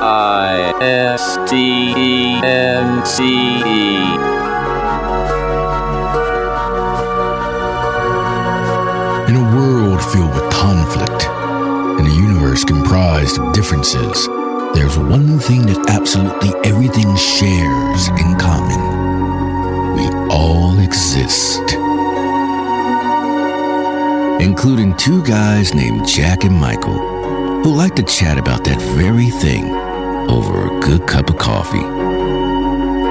In a world filled with conflict, in a universe comprised of differences, there's one thing that absolutely everything shares in common. We all exist. Including two guys named Jack and Michael, who like to chat about that very thing over a good cup of coffee.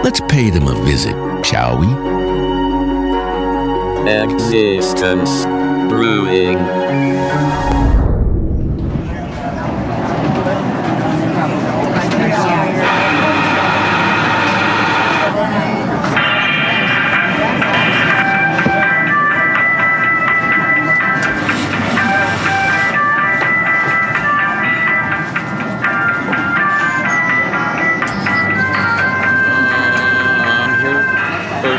Let's pay them a visit, shall we? Existence Brewing.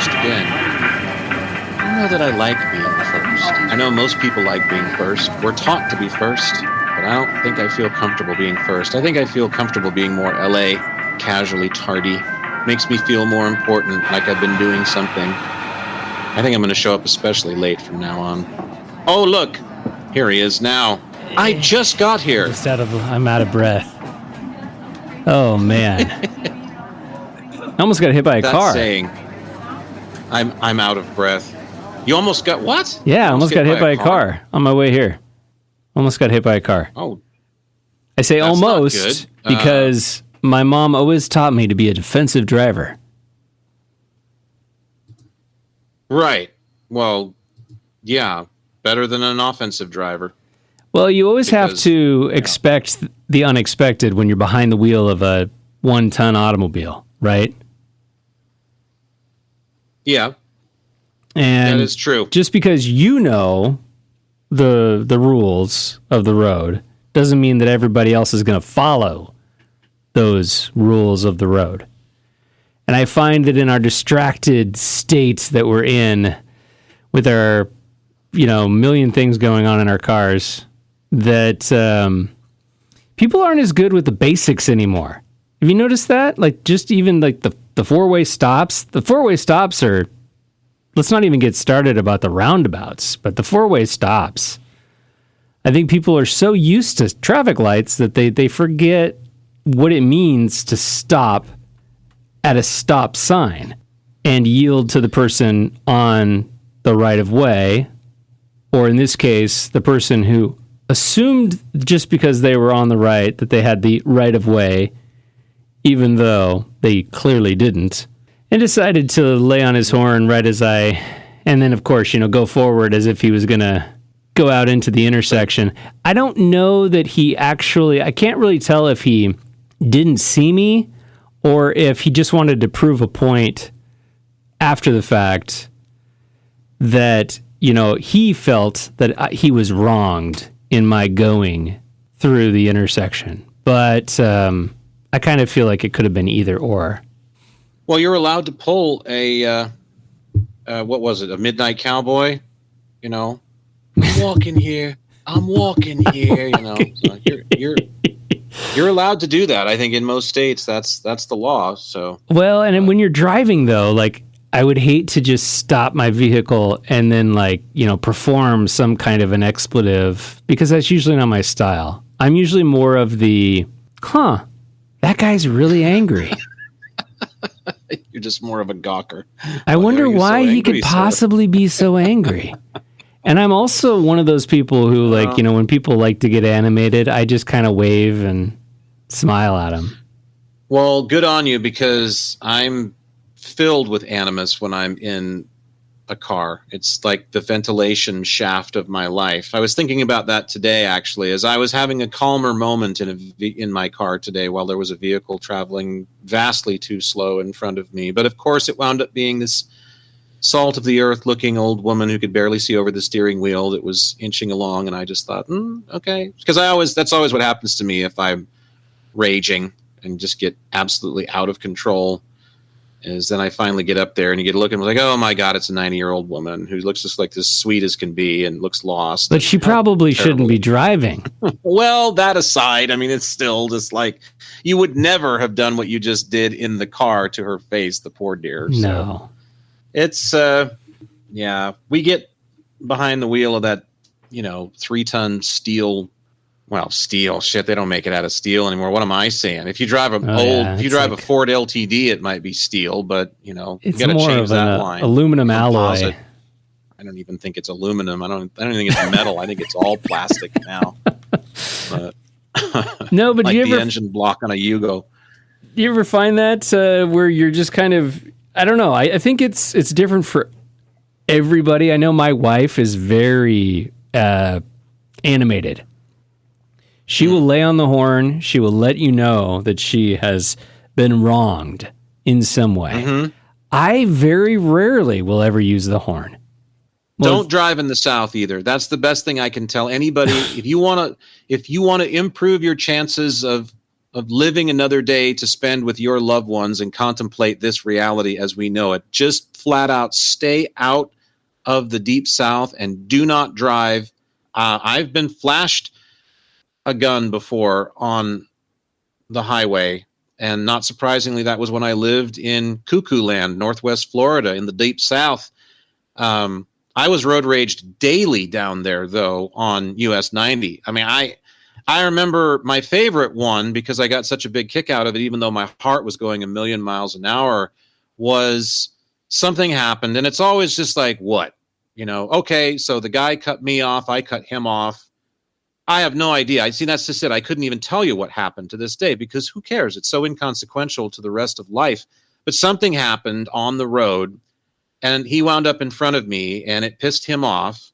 Again. I don't know that I like being first. I know most people like being first. We're taught to be first, but I don't think I feel comfortable being first. I think I feel comfortable being more LA, casually tardy. Makes me feel more important, like I've been doing something. I think I'm going to show up especially late from now on. Oh, look! Here he is now. I just got here. I'm out of breath. Oh, man. I almost got hit by a car. Saying, I'm out of breath. You almost got what? Yeah, I almost got hit by a car on my way here. Almost got hit by a car. Oh. I say almost because my mom always taught me to be a defensive driver. Right. Well, yeah, better than an offensive driver. Well, you always have to expect the unexpected when you're behind the wheel of a 1-ton automobile, right? Yeah, and that is true. Just because you know the rules of the road doesn't mean that everybody else is going to follow those rules of the road. And I find that in our distracted state that we're in, with our million things going on in our cars, that people aren't as good with the basics anymore. Have you noticed that? Like, just even like the four-way stops. The four-way stops are, let's not even get started about the roundabouts, but the four-way stops. I think people are so used to traffic lights that they forget what it means to stop at a stop sign and yield to the person on the right of way, or in this case, the person who assumed just because they were on the right that they had the right of way, even though they clearly didn't, and decided to lay on his horn right as and then of course, go forward as if he was going to go out into the intersection. I don't know that I can't really tell if he didn't see me or if he just wanted to prove a point after the fact that, he felt that he was wronged in my going through the intersection. But, I kind of feel like it could have been either or. Well, you're allowed to pull a, what was it, a midnight cowboy? I'm walking here. So you're allowed to do that. I think in most states that's the law. So well, and when you're driving though, like I would hate to just stop my vehicle and then perform some kind of an expletive, because that's usually not my style. I'm usually more of the that guy's really angry. You're just more of a gawker. I wonder why he could possibly be so angry. And I'm also one of those people who, when people like to get animated, I just kind of wave and smile at them. Well, good on you, because I'm filled with animus when I'm in a car. It's like the ventilation shaft of my life. I was thinking about that today, actually, as I was having a calmer moment in my car today while there was a vehicle traveling vastly too slow in front of me. But of course, it wound up being this salt of the earth looking old woman who could barely see over the steering wheel that was inching along. And I just thought, okay. Because that's always what happens to me if I'm raging and just get absolutely out of control. is then I finally get up there and you get a look and I'm like, oh my God, it's a 90-year-old woman who looks just like as sweet as can be and looks lost. But she probably shouldn't be driving. Well, that aside, I mean, it's still just like you would never have done what you just did in the car to her face, the poor dear. No. So it's, yeah, we get behind the wheel of that, 3-ton steel. Well, steel shit. They don't make it out of steel anymore. What am I saying? If you drive a Ford LTD, it might be steel, but you got to change that line. Aluminum alloy. I don't even think it's aluminum. I don't think it's metal. I think it's all plastic now. But no, but like you ever the engine block on a Yugo? You ever find that where you're just kind of, I don't know. I think it's different for everybody. I know my wife is very animated. She will lay on the horn. She will let you know that she has been wronged in some way. Mm-hmm. I very rarely will ever use the horn. Well, don't drive in the South either. That's the best thing I can tell anybody. If you want to improve your chances of living another day to spend with your loved ones and contemplate this reality as we know it, just flat out stay out of the deep South and do not drive. I've been flashed a gun before on the highway, and not surprisingly, that was when I lived in Cuckoo Land, Northwest Florida, in the deep South. I was road raged daily down there, though, on US 90. I mean, I remember my favorite one, because I got such a big kick out of it, even though my heart was going a million miles an hour, was something happened, and it's always just like, what? Okay, so the guy cut me off, I cut him off. I have no idea. That's just it. I couldn't even tell you what happened to this day, because who cares? It's so inconsequential to the rest of life. But something happened on the road, and he wound up in front of me, and it pissed him off.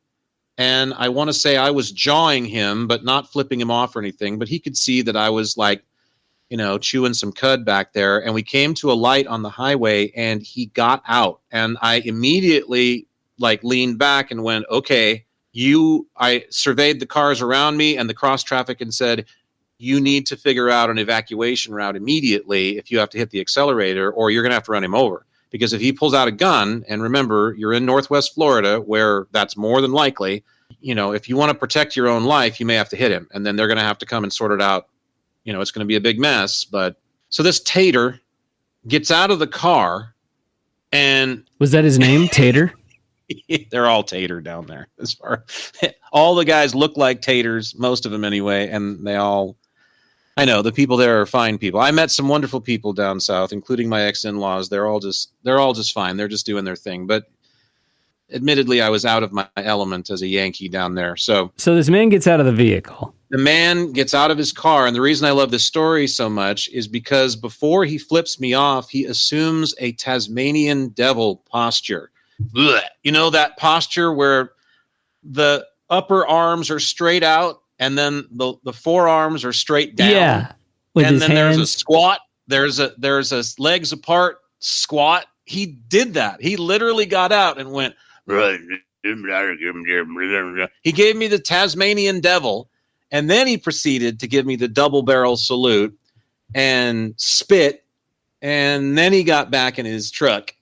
And I want to say I was jawing him, but not flipping him off or anything. But he could see that I was like, chewing some cud back there. And we came to a light on the highway, and he got out. And I immediately leaned back and went, okay. I surveyed the cars around me and the cross traffic and said, you need to figure out an evacuation route immediately if you have to hit the accelerator, or you're going to have to run him over. Because if he pulls out a gun, and remember, you're in Northwest Florida where that's more than likely, if you want to protect your own life, you may have to hit him. And then they're going to have to come and sort it out. It's going to be a big mess. But so this Tater gets out of the car, and was that his name, Tater? They're all Tater down there. All the guys look like Taters, most of them anyway, and I know the people there are fine people. I met some wonderful people down south, including my ex-in-laws. They're all just fine. They're just doing their thing. But admittedly, I was out of my element as a Yankee down there. So this man gets out of the vehicle. The man gets out of his car, and the reason I love this story so much is because before he flips me off, he assumes a Tasmanian devil posture. Blech. That posture where the upper arms are straight out and then the forearms are straight down. Yeah. And then there's a squat. There's a legs apart squat. He did that. He literally got out and went. He gave me the Tasmanian devil, and then he proceeded to give me the double barrel salute and spit. And then he got back in his truck.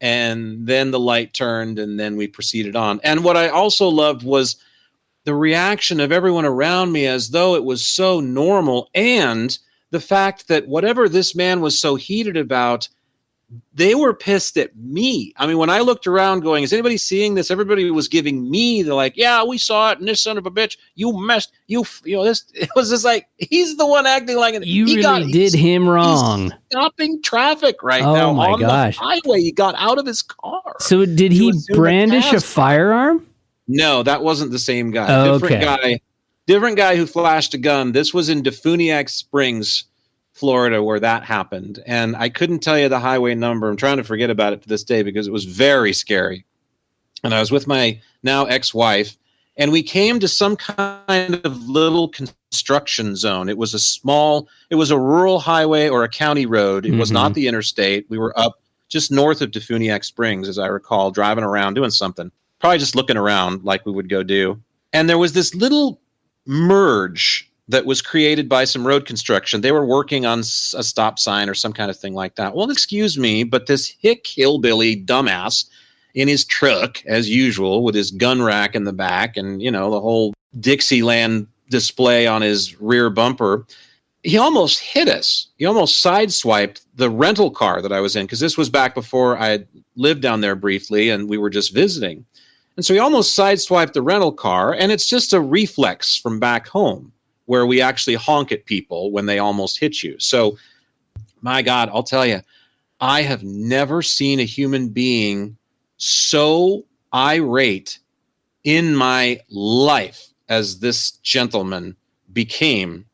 And then the light turned, and then we proceeded on. And what I also loved was the reaction of everyone around me as though it was so normal, and the fact that whatever this man was so heated about, they were pissed at me. I mean, when I looked around going, is anybody seeing this? Everybody was giving me the yeah, we saw it, and this son of a bitch, you messed, this. It was just like, he's the one acting like you really did him wrong. He's stopping traffic right now on the highway. He got out of his car. So did he brandish a firearm? No, that wasn't the same guy. Different guy who flashed a gun. This was in Defuniak Springs, Florida, where that happened. And I couldn't tell you the highway number. I'm trying to forget about it to this day because it was very scary. And I was with my now ex-wife, and we came to some kind of little construction zone. It was a rural highway or a county road. It was not the interstate. We were up just north of Defuniak Springs, as I recall, driving around doing something, probably just looking around like we would go do. And there was this little merge that was created by some road construction. They were working on a stop sign or some kind of thing like that. Well, excuse me, but this hick hillbilly dumbass in his truck, as usual, with his gun rack in the back and, the whole Dixieland display on his rear bumper, he almost hit us. He almost sideswiped the rental car that I was in, because this was back before I had lived down there briefly and we were just visiting. And so he almost sideswiped the rental car, and it's just a reflex from back home where we actually honk at people when they almost hit you. So, my God, I'll tell you, I have never seen a human being so irate in my life as this gentleman became.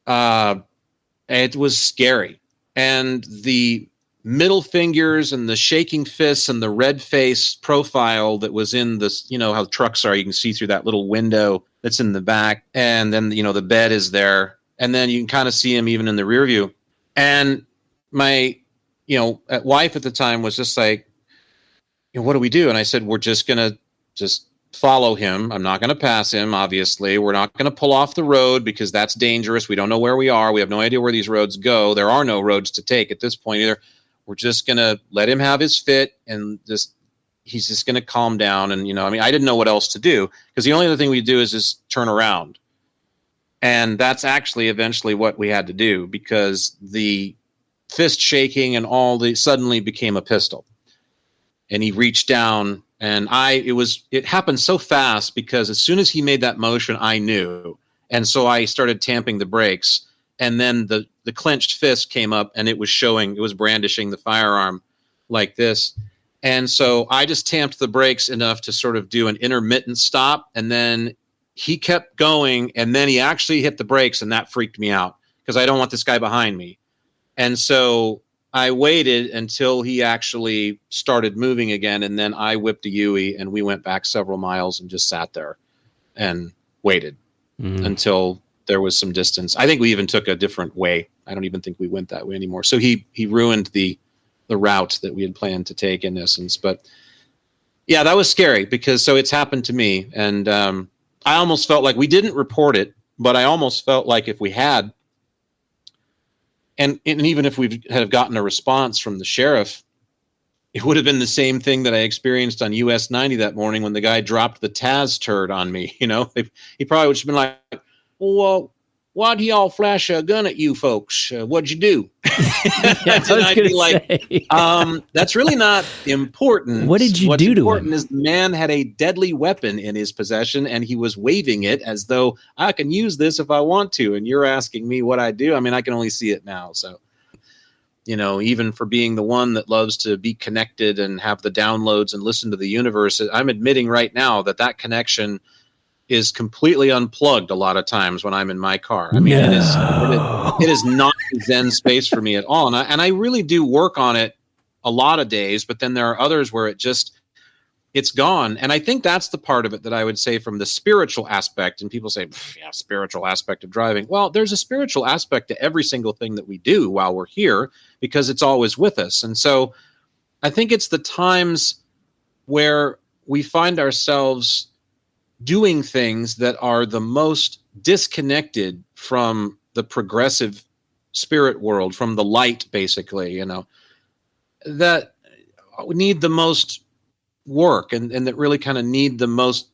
It was scary. And the middle fingers and the shaking fists and the red face profile that was in this, how trucks are, you can see through that little window that's in the back. And then, the bed is there. And then you can kind of see him even in the rear view. And my, wife at the time was just like, what do we do? And I said, we're just going to just follow him. I'm not going to pass him, obviously. We're not going to pull off the road because that's dangerous. We don't know where we are. We have no idea where these roads go. There are no roads to take at this point either. We're just going to let him have his fit, and he's just going to calm down. And, I didn't know what else to do, because the only other thing we do is just turn around. And that's actually eventually what we had to do, because the fist shaking and suddenly became a pistol. And he reached down, and it happened so fast, because as soon as he made that motion, I knew. And so I started tamping the brakes, and then the clenched fist came up, and it was brandishing the firearm like this. And so I just tamped the brakes enough to sort of do an intermittent stop. And then he kept going, and then he actually hit the brakes, and that freaked me out, because I don't want this guy behind me. And so I waited until he actually started moving again, and then I whipped a Yui, and we went back several miles and just sat there and waited until there was some distance. I think we even took a different way. I don't even think we went that way anymore. So he ruined the route that we had planned to take, in essence. But yeah, that was scary, because it's happened to me. And I almost felt like we didn't report it, but I almost felt like if we had, and even if we had gotten a response from the sheriff, it would have been the same thing that I experienced on US 90 that morning when the guy dropped the Taz turd on me. He probably would have been like, well, why'd y'all flash a gun at you folks? What'd you do? I'd be like, that's really not important. What did you do to him? What's important is the man had a deadly weapon in his possession, and he was waving it as though I can use this if I want to. And you're asking me what I do. I mean, I can only see it now. So, even for being the one that loves to be connected and have the downloads and listen to the universe, I'm admitting right now that connection is completely unplugged a lot of times when I'm in my car. I mean, it is not a Zen space for me at all. And I really do work on it a lot of days, but then there are others where it's gone. And I think that's the part of it that I would say from the spiritual aspect. And people say, yeah, spiritual aspect of driving. Well, there's a spiritual aspect to every single thing that we do while we're here, because it's always with us. And so I think it's the times where we find ourselves doing things that are the most disconnected from the progressive spirit world, from the light, basically, that need the most work and that really kind of need the most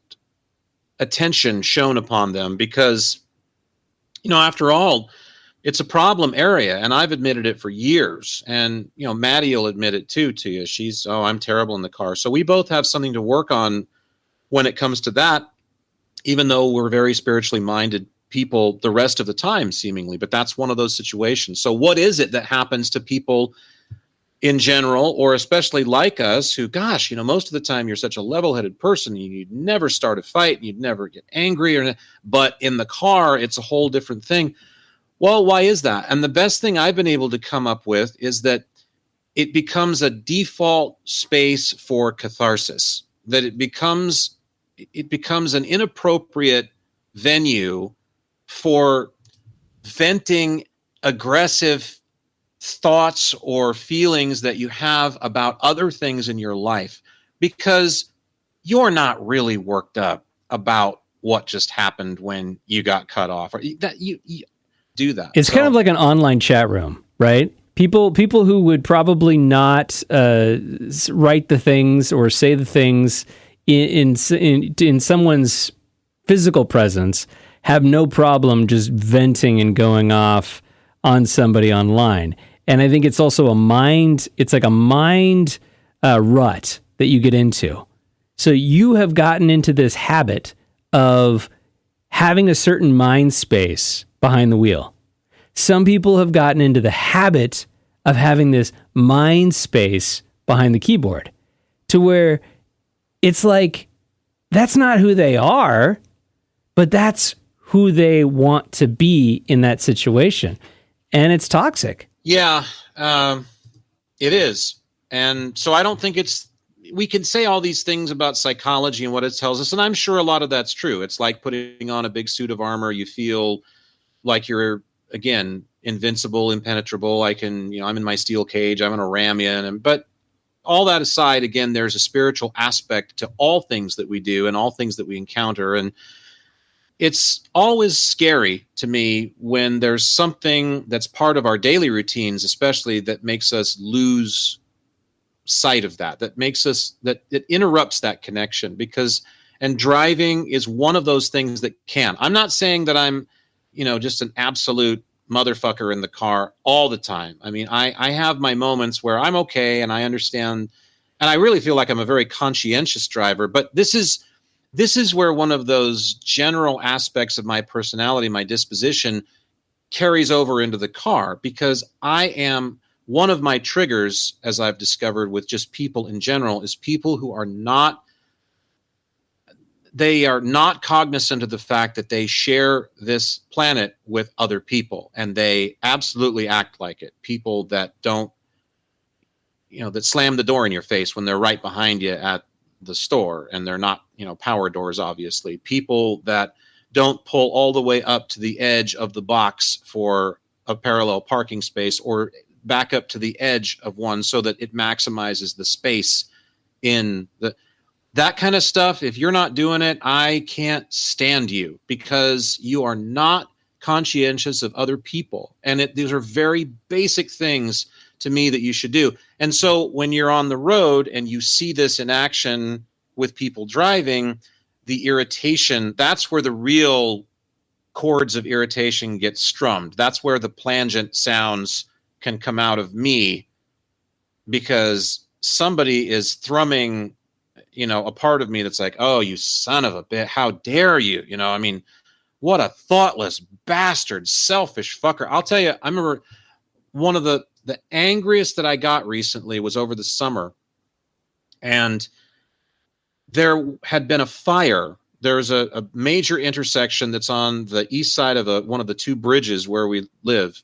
attention shown upon them, because, after all, it's a problem area, and I've admitted it for years. And, Maddie will admit it too to you. I'm terrible in the car. So we both have something to work on when it comes to that, even though we're very spiritually minded people the rest of the time, seemingly. But that's one of those situations. So what is it that happens to people in general, or especially like us, who, gosh, most of the time you're such a level-headed person, you'd never start a fight, and you'd never get angry, but in the car, it's a whole different thing. Well, why is that? And the best thing I've been able to come up with is that it becomes a default space for catharsis, that it becomes an inappropriate venue for venting aggressive thoughts or feelings that you have about other things in your life, because you're not really worked up about what just happened when you got cut off, or that you do that. It's kind of like an online chat room, right? People who would probably not write the things or say the things in someone's physical presence have no problem just venting and going off on somebody online. And I think it's also a mind rut that you get into. So you have gotten into this habit of having a certain mind space behind the wheel. Some people have gotten into the habit of having this mind space behind the keyboard to where it's like, that's not who they are, but that's who they want to be in that situation. And it's toxic. Yeah, it is. And so I don't think we can say all these things about psychology and what it tells us. And I'm sure a lot of that's true. It's like putting on a big suit of armor. You feel like you're, again, invincible, impenetrable. I'm in my steel cage. I'm going to ram you. But all that aside, again, there's a spiritual aspect to all things that we do and all things that we encounter. And it's always scary to me when there's something that's part of our daily routines, especially that makes us lose sight of that it interrupts that connection, and driving is one of those things that can. I'm not saying that I'm, just an absolute motherfucker in the car all the time. I mean, I have my moments where I'm okay and I understand, and I really feel like I'm a very conscientious driver, but this is where one of those general aspects of my personality, my disposition, carries over into the car, because one of my triggers, as I've discovered with just people in general, is people who are not cognizant of the fact that they share this planet with other people, and they absolutely act like it. People that don't, that slam the door in your face when they're right behind you at the store, and they're not, power doors, obviously. People that don't pull all the way up to the edge of the box for a parallel parking space, or back up to the edge of one so that it maximizes the space in that kind of stuff. If you're not doing it, I can't stand you, because you are not conscientious of other people. And these are very basic things to me that you should do. And so when you're on the road and you see this in action with people driving, the irritation, that's where the real chords of irritation get strummed. That's where the plangent sounds can come out of me, because somebody is thrumming, a part of me that's like, oh, you son of a bitch, how dare you? What a thoughtless bastard, selfish fucker. I'll tell you, I remember one of the angriest that I got recently was over the summer, and there had been a fire. There's a major intersection that's on the east side of one of the two bridges where we live.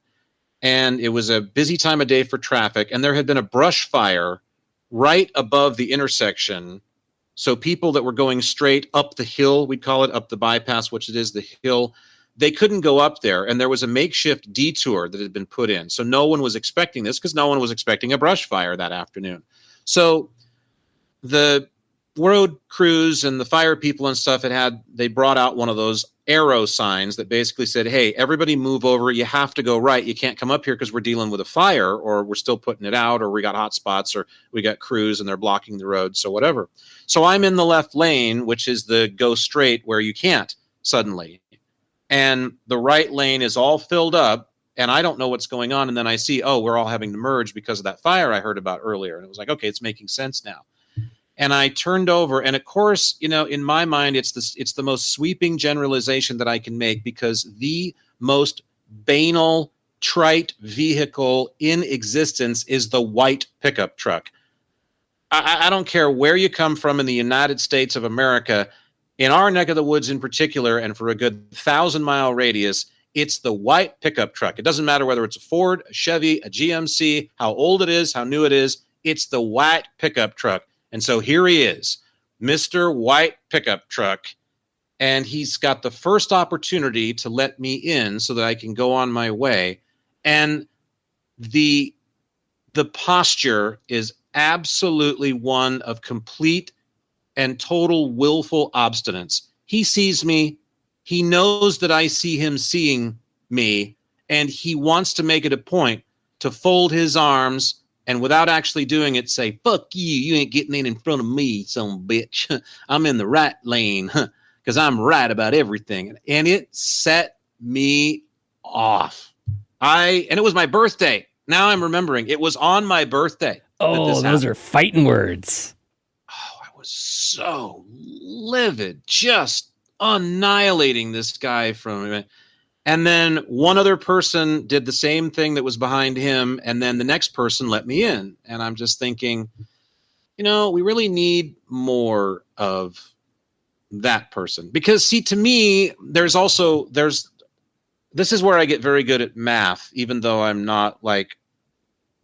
And it was a busy time of day for traffic. And there had been a brush fire right above the intersection. So people that were going straight up the hill, we'd call it, up the bypass, which it is, the hill, they couldn't go up there. And there was a makeshift detour that had been put in. So no one was expecting this, because no one was expecting a brush fire that afternoon. So the road crews and the fire people and stuff they brought out one of those arrow signs that basically said, hey, everybody move over. You have to go right. You can't come up here because we're dealing with a fire, or we're still putting it out, or we got hot spots, or we got crews and they're blocking the road. So whatever. So I'm in the left lane, which is the go straight where you can't suddenly. And the right lane is all filled up, and I don't know what's going on. And then I see, oh, we're all having to merge because of that fire I heard about earlier. And it was like, okay, it's making sense now. And I turned over, and of course, in my mind, it's the most sweeping generalization that I can make, because the most banal, trite vehicle in existence is the white pickup truck. I don't care where you come from in the United States of America, in our neck of the woods in particular, and for a good 1,000-mile radius, it's the white pickup truck. It doesn't matter whether it's a Ford, a Chevy, a GMC, how old it is, how new it is. It's the white pickup truck. And so here he is, Mr. White Pickup Truck, and he's got the first opportunity to let me in so that I can go on my way. And the posture is absolutely one of complete and total willful obstinance. He sees me, he knows that I see him seeing me, and he wants to make it a point to fold his arms and without actually doing it, say, fuck you, you ain't getting in front of me, son bitch. I'm in the right lane because I'm right about everything. And it set me off. And it was my birthday. Now I'm remembering. It was on my birthday. Oh, those are fighting words. Oh, I was so livid, just annihilating this guy from me. And then one other person did the same thing that was behind him, and then the next person let me in. And I'm just thinking, we really need more of that person. Because, see, to me, this is where I get very good at math, even though I'm not like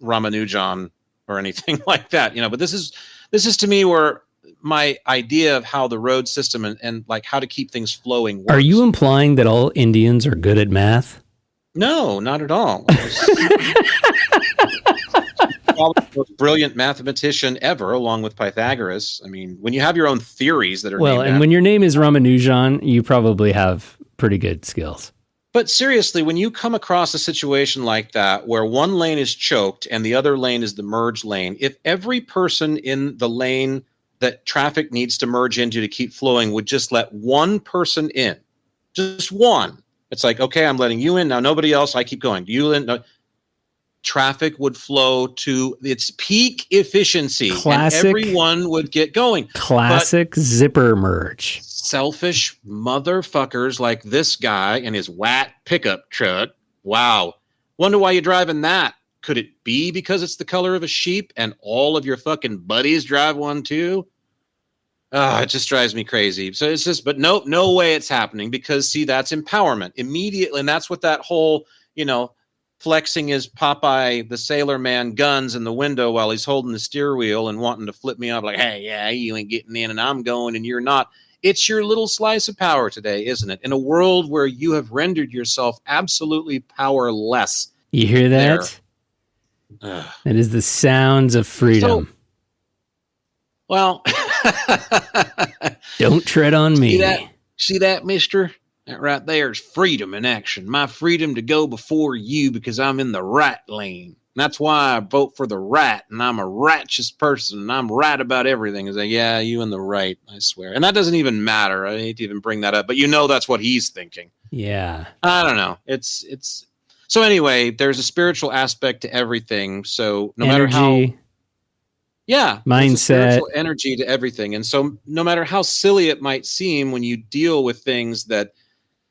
Ramanujan or anything like that, but this is to me where my idea of how the road system and like how to keep things flowing works. Are you implying that all Indians are good at math? No, not at all. Probably the most brilliant mathematician ever, along with Pythagoras. I mean, when you have your own theories that are when your name is Ramanujan, you probably have pretty good skills. But seriously, when you come across a situation like that, where one lane is choked and the other lane is the merge lane, if every person in the lane that traffic needs to merge into to keep flowing would just let one person in, just one. It's like, okay, I'm letting you in. Now nobody else. I keep going. You in. No. Traffic would flow to its peak efficiency. Classic, and everyone would get going. Classic zipper merge. Selfish motherfuckers like this guy and his Watt pickup truck. Wow. Wonder why you're driving that. Could it be because it's the color of a sheep and all of your fucking buddies drive one too? It just drives me crazy. So it's just, but no way it's happening because, see, that's empowerment immediately. And that's what that whole, flexing his Popeye the Sailor Man guns in the window while he's holding the steer wheel and wanting to flip me off like, hey, yeah, you ain't getting in and I'm going and you're not. It's your little slice of power today, isn't it? In a world where you have rendered yourself absolutely powerless. You hear that? It is the sounds of freedom. Don't tread on me. See that, mister? That right there is freedom in action. My freedom to go before you because I'm in the right lane. That's why I vote for the right, and I'm a righteous person, and I'm right about everything. It's like, yeah, you in the right, I swear. And that doesn't even matter. I hate to even bring that up, but that's what he's thinking. Yeah. I don't know. It's so anyway, there's a spiritual aspect to everything. So no matter how, mindset, spiritual energy to everything. And so no matter how silly it might seem when you deal with things that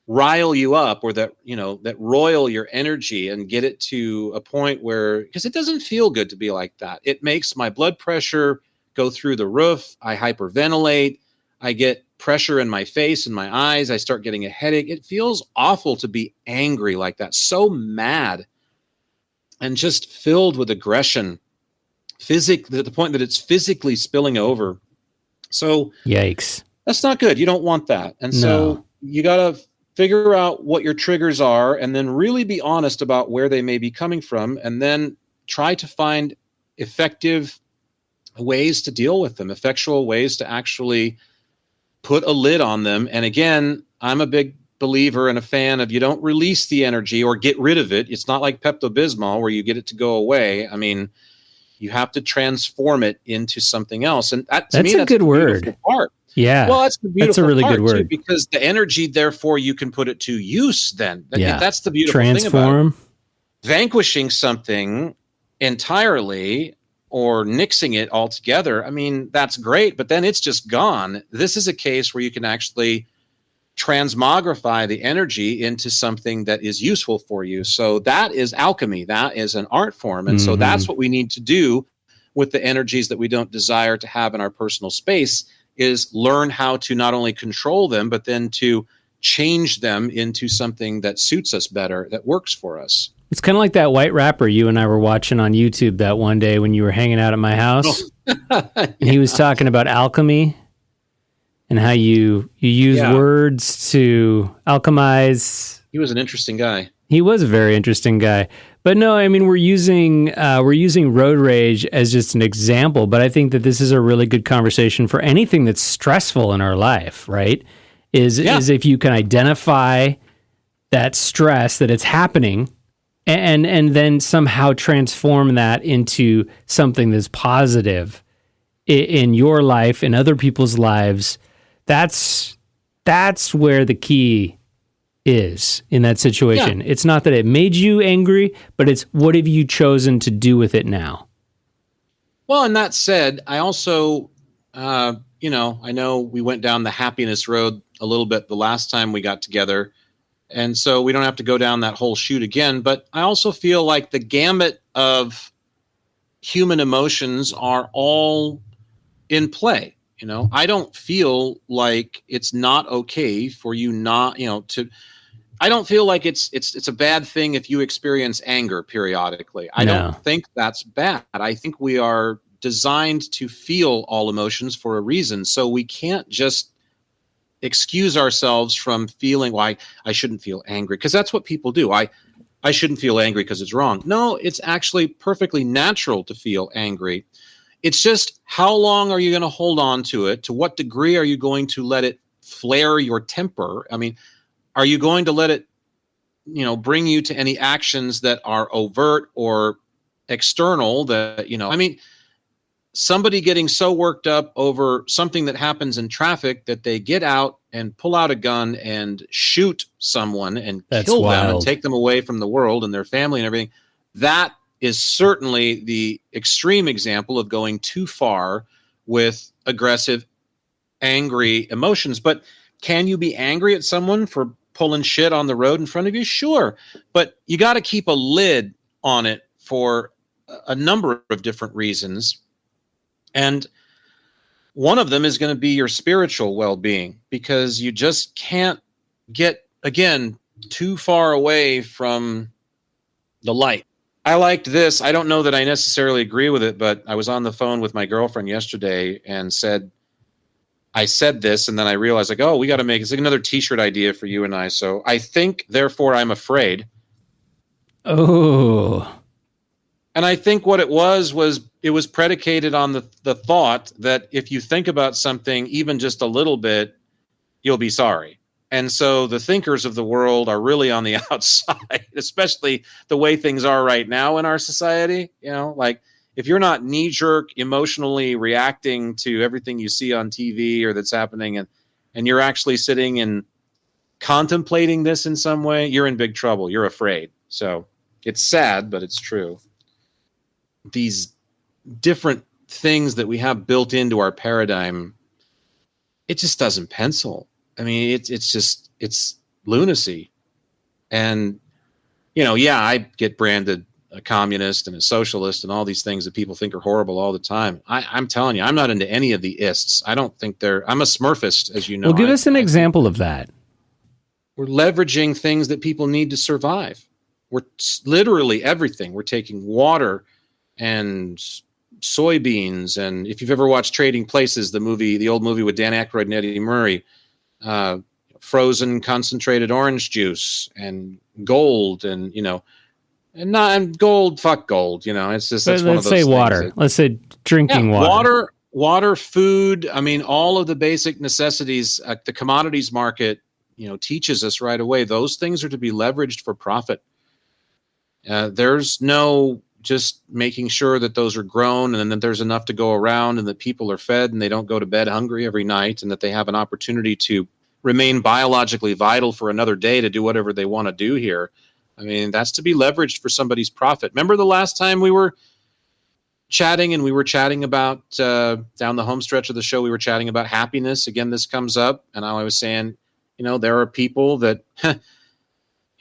rile you up or that, that roil your energy and get it to a point where, because it doesn't feel good to be like that. It makes my blood pressure go through the roof. I hyperventilate. I get pressure in my face and my eyes. I start getting a headache. It feels awful to be angry like that. So mad and just filled with aggression, to the point that it's physically spilling over. So yikes. That's not good. You don't want that. And so you got to figure out what your triggers are and then really be honest about where they may be coming from and then try to find effective ways to deal with them, effectual ways to actually put a lid on them. And again, I'm a big believer and a fan of you don't release the energy or get rid of it. It's not like Pepto-Bismol where you get it to go away. I mean, you have to transform it into something else. And that's a good word. Part. Yeah. Well, that's a really good word too, because the energy, therefore, you can put it to use then. That's the beautiful thing about it. Vanquishing something entirely or nixing it altogether, I mean, that's great, but then it's just gone. This is a case where you can actually transmogrify the energy into something that is useful for you. So that is alchemy. That is an art form. And so that's what we need to do with the energies that we don't desire to have in our personal space, is learn how to not only control them, but then to change them into something that suits us better, that works for us. It's kind of like that white rapper you and I were watching on YouTube that one day when you were hanging out at my house. And he was talking about alchemy and how you use words to alchemize. He was an interesting guy. He was a very interesting guy. But no, I mean, we're using road rage as just an example, but I think that this is a really good conversation for anything that's stressful in our life, right? is if you can identify that stress that it's happening and then somehow transform that into something that's positive in your life, in other people's lives. That's where the key is in that situation. It's not that it made you angry, but it's what have you chosen to do with it now? Well, and that said, I also, I know we went down the happiness road a little bit the last time we got together, and so we don't have to go down that whole chute again. But I also feel like the gamut of human emotions are all in play. I don't feel like it's not okay for you not, to. I don't feel like it's a bad thing if you experience anger periodically. I don't think that's bad. I think we are designed to feel all emotions for a reason. So we can't just excuse ourselves from feeling why I shouldn't feel angry, because that's what people do. I shouldn't feel angry because it's wrong. No, it's actually perfectly natural to feel angry. It's just how long are you going to hold on to it? To what degree are you going to let it flare your temper? I mean, are you going to let it, bring you to any actions that are overt or external that, somebody getting so worked up over something that happens in traffic that they get out and pull out a gun and shoot someone and kill them and take them away from the world and their family and everything. That is certainly the extreme example of going too far with aggressive, angry emotions. But can you be angry at someone for pulling shit on the road in front of you? Sure. But you got to keep a lid on it for a number of different reasons. And one of them is going to be your spiritual well-being, because you just can't get, again, too far away from the light. I liked this. I don't know that I necessarily agree with it, but I was on the phone with my girlfriend yesterday and I said this, and then I realized, we got to make it's like another T-shirt idea for you and I. So I think, therefore, I'm afraid. Oh. And I think what it was it was predicated on the thought that if you think about something even just a little bit, you'll be sorry. And so the thinkers of the world are really on the outside, especially the way things are right now in our society. Like if you're not knee-jerk emotionally reacting to everything you see on TV or that's happening, and you're actually sitting and contemplating this in some way, you're in big trouble. You're afraid. So it's sad, but it's true. These different things that we have built into our paradigm, it just doesn't pencil. I mean, it's lunacy. And, I get branded a communist and a socialist and all these things that people think are horrible all the time. I'm telling you, I'm not into any of the ists. I don't think I'm a smurfist, as you know. Well, give us an example of that. We're leveraging things that people need to survive. We're literally everything. We're taking water and soybeans, and if you've ever watched Trading Places, the old movie with Dan Aykroyd and Eddie Murray, frozen concentrated orange juice and gold, and gold, fuck gold. It's just that's one of those things. Let's say water. Let's say drinking water. Water, food. I mean, all of the basic necessities. The commodities market, teaches us right away. Those things are to be leveraged for profit. There's no just making sure that those are grown and that there's enough to go around and that people are fed and they don't go to bed hungry every night and that they have an opportunity to remain biologically vital for another day to do whatever they want to do here. I mean, that's to be leveraged for somebody's profit. Remember the last time we were chatting about down the home stretch of the show, we were chatting about happiness. Again, this comes up, and I was saying, there are people that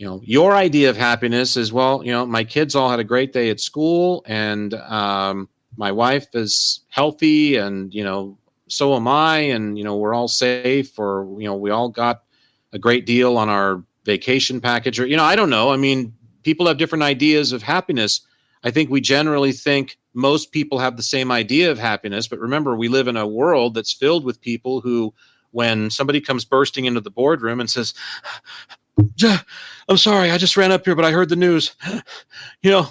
your idea of happiness is, my kids all had a great day at school, and my wife is healthy, and, so am I, and, we're all safe, or, we all got a great deal on our vacation package, or, I don't know. I mean, people have different ideas of happiness. I think we generally think most people have the same idea of happiness, but remember, we live in a world that's filled with people who, when somebody comes bursting into the boardroom and says, I'm sorry, I just ran up here, but I heard the news. You know,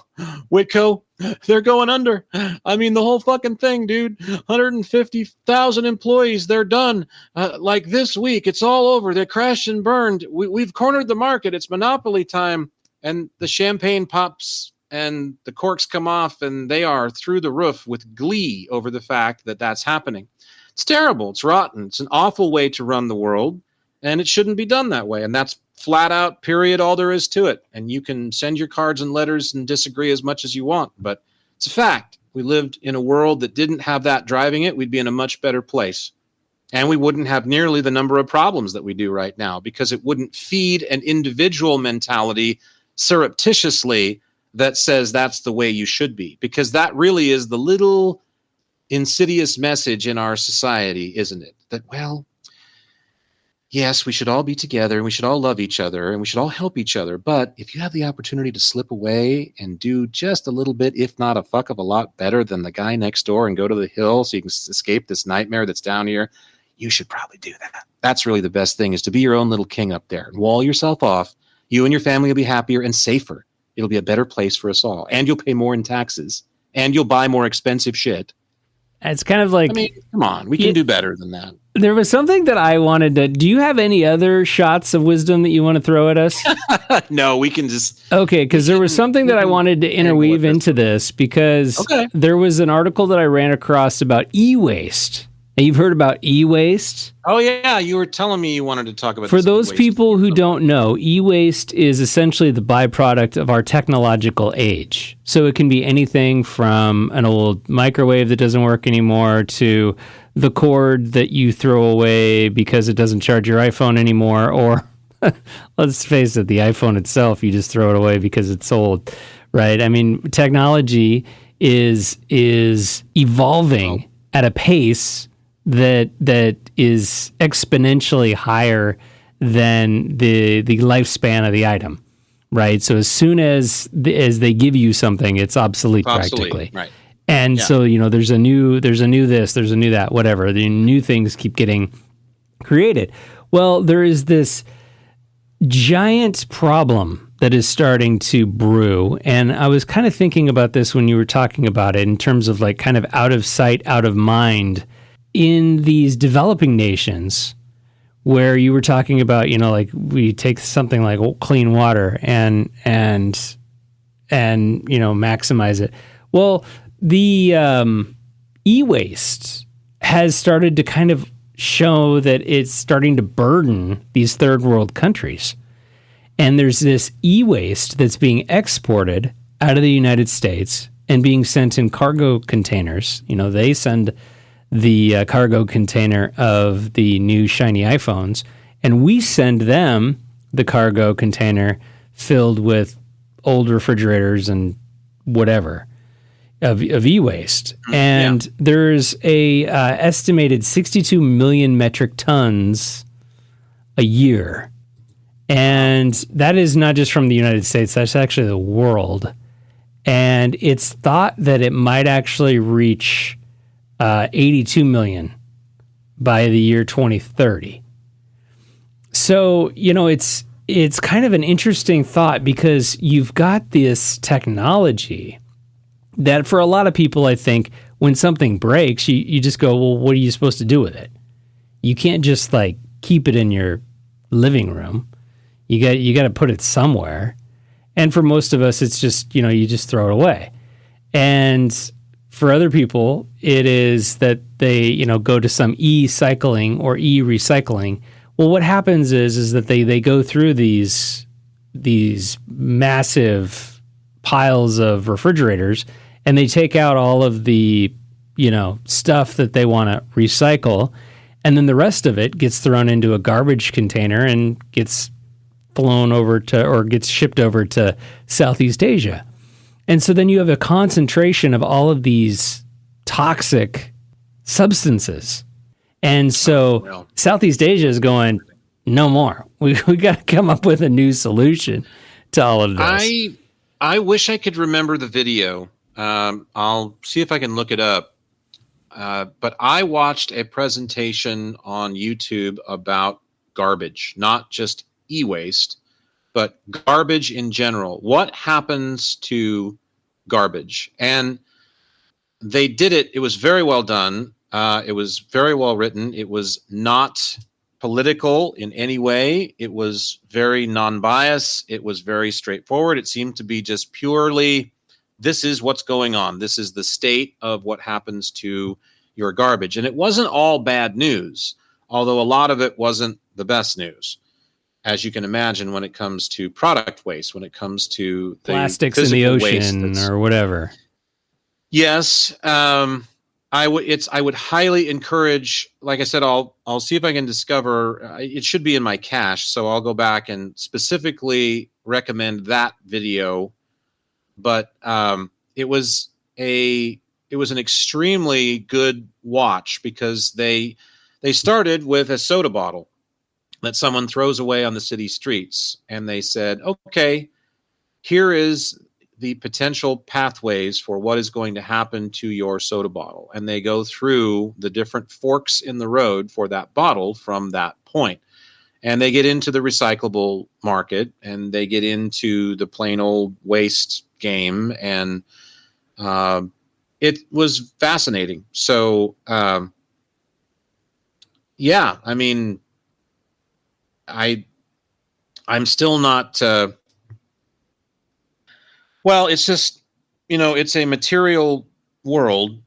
Whitco, they're going under. I mean, the whole fucking thing, dude. 150,000 employees, they're done. Like this week, it's all over. They crashed and burned. We've cornered the market. It's monopoly time. And the champagne pops and the corks come off, and they are through the roof with glee over the fact that that's happening. It's terrible. It's rotten. It's an awful way to run the world, and it shouldn't be done that way. And that's flat out, period, all there is to it. And you can send your cards and letters and disagree as much as you want, but it's a fact. We lived in a world that didn't have that driving it. We'd be in a much better place. And we wouldn't have nearly the number of problems that we do right now, because it wouldn't feed an individual mentality surreptitiously that says that's the way you should be, because that really is the little insidious message in our society, isn't it? That, well, yes, we should all be together and we should all love each other and we should all help each other. But if you have the opportunity to slip away and do just a little bit, if not a fuck of a lot better than the guy next door, and go to the hill so you can escape this nightmare that's down here, you should probably do that. That's really the best thing, is to be your own little king up there and wall yourself off. You and your family will be happier and safer. It'll be a better place for us all. And you'll pay more in taxes, and you'll buy more expensive shit. It's kind of like, I mean, come on, we can do better than that. There was something that I wanted to. Do you have any other shots of wisdom that you want to throw at us? No, we can just. Okay, because there was something that I wanted to interweave into this, because there was an article that I ran across about e-waste. And you've heard about e-waste? Oh, yeah. You were telling me you wanted to talk about For those people who don't know, e-waste is essentially the byproduct of our technological age. So it can be anything from an old microwave that doesn't work anymore to the cord that you throw away because it doesn't charge your iPhone anymore, or let's face it, the iPhone itself, you just throw it away because it's old, right? I mean, technology is evolving at a pace that is exponentially higher than the lifespan of the item, right? So as soon as they give you something, it's obsolete practically. Right. And so, there's a new this, there's a new that, whatever. The new things keep getting created. Well, there is this giant problem that is starting to brew. And I was kind of thinking about this when you were talking about it, in terms of like kind of out of sight, out of mind in these developing nations, where you were talking about, like we take something like clean water and maximize it. Well, the e-waste has started to kind of show that it's starting to burden these third world countries. And there's this e-waste that's being exported out of the United States and being sent in cargo containers. They send the cargo container of the new shiny iPhones, and we send them the cargo container filled with old refrigerators and whatever of e-waste. And there's a estimated 62 million metric tons a year. And that is not just from the United States, that's actually the world. And it's thought that it might actually reach 82 million by the year 2030. So, it's kind of an interesting thought, because you've got this technology that for a lot of people, I think, when something breaks, you just go, well, what are you supposed to do with it? You can't just like keep it in your living room. You got to put it somewhere. And for most of us, it's just, you just throw it away. And for other people, it is that they, go to some e-cycling or e-recycling. Well, what happens is that they go through these massive piles of refrigerators, and they take out all of the, stuff that they want to recycle, and then the rest of it gets thrown into a garbage container and gets flown over to, or gets shipped over to Southeast Asia. And so then you have a concentration of all of these toxic substances. And so Southeast Asia is going, no more. We got to come up with a new solution to all of this. I wish I could remember the video. I'll see if I can look it up. But I watched a presentation on YouTube about garbage, not just e-waste, but garbage in general. What happens to garbage? And they did it. It was very well done. It was very well written. It was not political in any way. It was very non-biased. It was very straightforward. It seemed to be just purely, this is what's going on. This is the state of what happens to your garbage. And it wasn't all bad news, although a lot of it wasn't the best news, as you can imagine, when it comes to product waste, when it comes to the plastics in the ocean or whatever. Yes. I would highly encourage, like I said, I'll see if I can discover, it should be in my cache, so I'll go back and specifically recommend that video. But it was an extremely good watch, because they started with a soda bottle that someone throws away on the city streets, and they said, okay, here is the potential pathways for what is going to happen to your soda bottle. And they go through the different forks in the road for that bottle from that point. And they get into the recyclable market, and they get into the plain old waste game. And it was fascinating. So, yeah, I mean, I'm still not... well, it's just, it's a material world.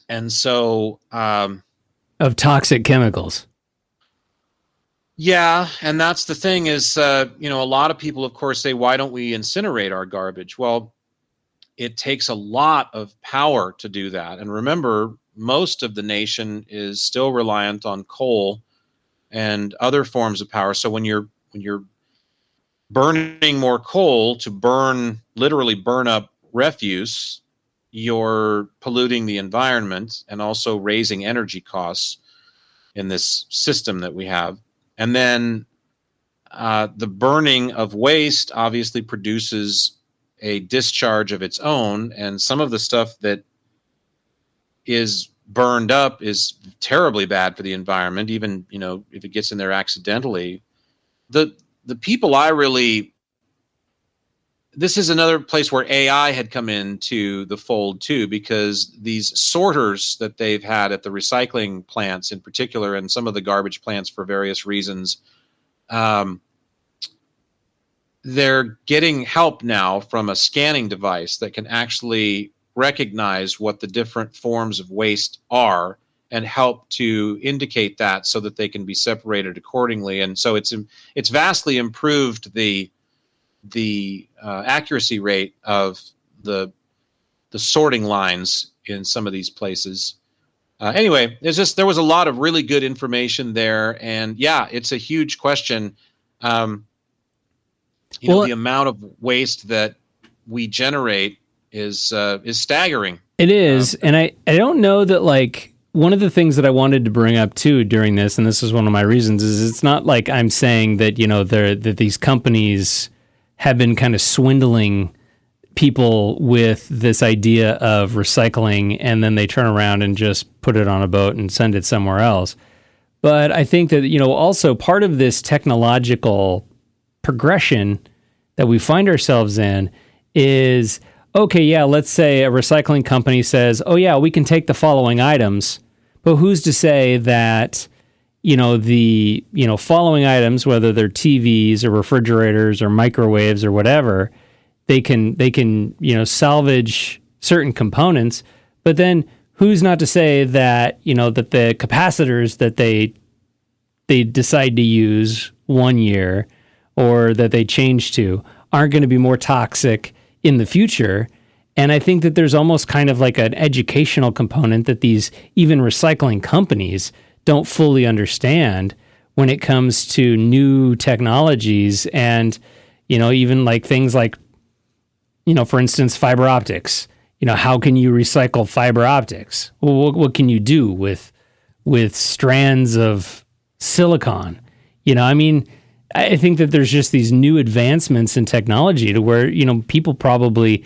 And so... of toxic chemicals. Yeah, and that's the thing is, a lot of people, of course, say, why don't we incinerate our garbage? Well, it takes a lot of power to do that. And remember, most of the nation is still reliant on coal and other forms of power. So when you're burning more coal to literally burn up refuse, you're polluting the environment and also raising energy costs in this system that we have. And then the burning of waste obviously produces a discharge of its own. And some of the stuff that is burned up is terribly bad for the environment, even, if it gets in there accidentally. The people this is another place where AI had come into the fold too, because these sorters that they've had at the recycling plants in particular, and some of the garbage plants for various reasons, they're getting help now from a scanning device that can actually recognize what the different forms of waste are and help to indicate that so that they can be separated accordingly. And so it's vastly improved the accuracy rate of the sorting lines in some of these places. Anyway, there was a lot of really good information there, and yeah, it's a huge question. The amount of waste that we generate is staggering. It is, and I don't know that, like, one of the things that I wanted to bring up too during this, and this is one of my reasons, is it's not like I'm saying that that these companies have been kind of swindling people with this idea of recycling, and then they turn around and just put it on a boat and send it somewhere else. But I think that, also part of this technological progression that we find ourselves in is, okay, yeah, let's say a recycling company says, oh yeah, we can take the following items, but who's to say that the following items, whether they're TVs or refrigerators or microwaves or whatever, they can salvage certain components, but then who's not to say that that the capacitors that they decide to use one year or that they change to aren't going to be more toxic in the future. And I think that there's almost kind of like an educational component that these even recycling companies don't fully understand when it comes to new technologies and, even like things like, for instance, fiber optics. How can you recycle fiber optics? Well, what can you do with strands of silicon? I think that there's just these new advancements in technology to where, people probably,